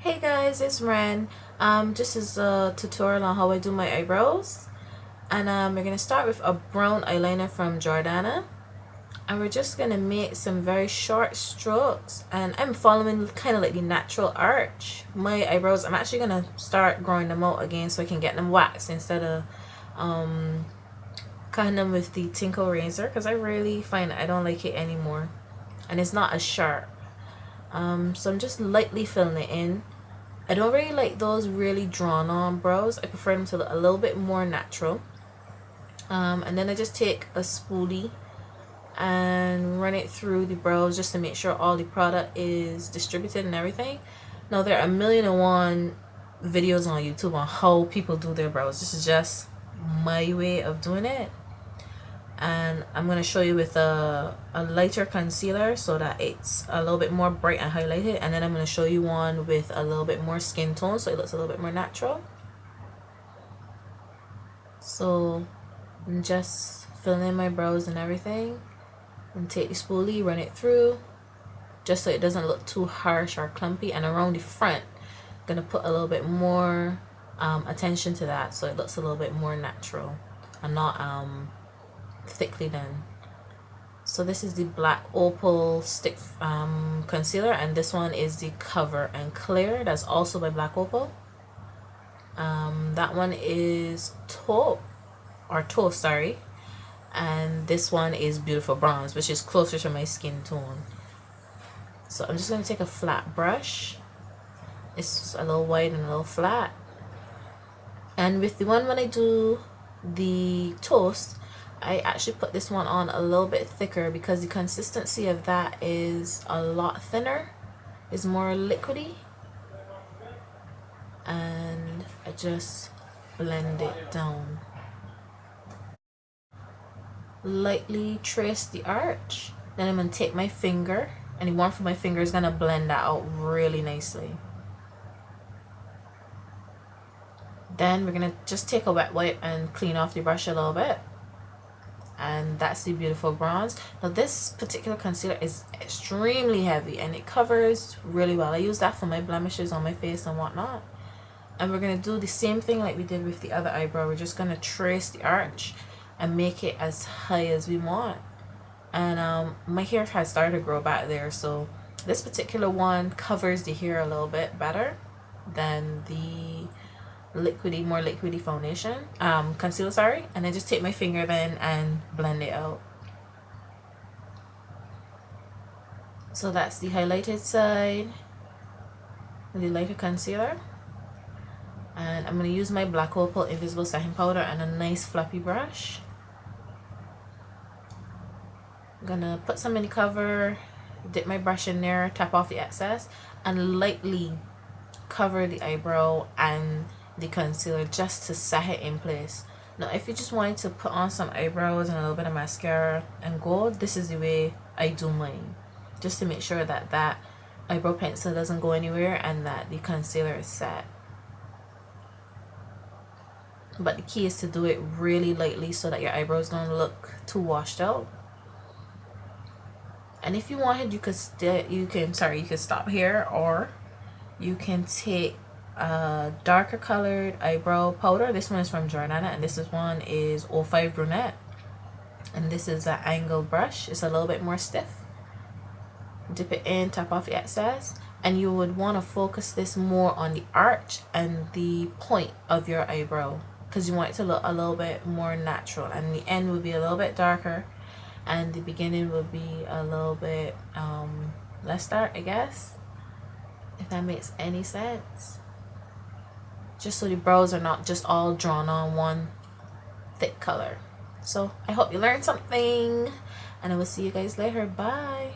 Hey guys, it's Ren. This is a tutorial on how I do my eyebrows. And we're going to start with a brown eyeliner from Jordana. And we're just going to make some very short strokes. And I'm following kind of like the natural arch. My eyebrows, I'm actually going to start growing them out again so I can get them waxed instead of cutting them with the Tinkle razor. Because I really find I don't like it anymore. And it's not as sharp. So I'm just lightly filling it in. I don't really like those really drawn on brows. I prefer them to look a little bit more natural. And then I just take a spoolie and run it through the brows just to make sure all the product is distributed and everything. Now there are a million and one videos on YouTube on how people do their brows. This is just my way of doing it. And I'm going to show you with a lighter concealer so that it's a little bit more bright and highlighted, and then I'm going to show you one with a little bit more skin tone so it looks a little bit more natural. So I'm just filling in my brows and everything, and take the spoolie, run it through just so it doesn't look too harsh or clumpy. And around the front I'm going to put a little bit more attention to that so it looks a little bit more natural and not thickly done. So this is the black Opal stick concealer, and this one is the Cover and Clear, that's also by Black Opal. That one is toast, sorry, and this one is Beautiful Bronze, which is closer to my skin tone. So I'm just going to take a flat brush. It's a little wide and a little flat, and with the one when I do the toast, I actually put this one on a little bit thicker because the consistency of that is a lot thinner, is more liquidy, and I just blend it down. Lightly trace the arch, then I'm going to take my finger, and the one for my finger is going to blend that out really nicely. Then we're going to just take a wet wipe and clean off the brush a little bit. And that's the Beautiful Bronze. Now this particular concealer is extremely heavy and it covers really well. I use that for my blemishes on my face and whatnot. And we're going to do the same thing like we did with the other eyebrow. We're just going to trace the arch and make it as high as we want. And my hair has started to grow back there, so this particular one covers the hair a little bit better than the more liquidy foundation concealer, sorry. And I just take my finger then and blend it out. So that's the highlighted side with the lighter concealer, and I'm going to use my Black Opal Invisible Setting Powder and a nice fluffy brush. I'm gonna put some in the cover, dip my brush in there, tap off the excess, and lightly cover the eyebrow and the concealer just to set it in place. Now if you just wanted to put on some eyebrows and a little bit of mascara and go, this is the way I do mine, just to make sure that that eyebrow pencil doesn't go anywhere and that the concealer is set. But the key is to do it really lightly so that your eyebrows don't look too washed out. And if you wanted, you could stop here, or you can take a darker colored eyebrow powder. This one is from Jordana, and this one is 05 Brunette, and this is an angled brush. It's a little bit more stiff. Dip it in, tap off the excess, and you would want to focus this more on the arch and the point of your eyebrow because you want it to look a little bit more natural, and the end would be a little bit darker and the beginning would be a little bit less dark, I guess, if that makes any sense. Just so the brows are not just all drawn on one thick color. So I hope you learned something, and I will see you guys later. Bye.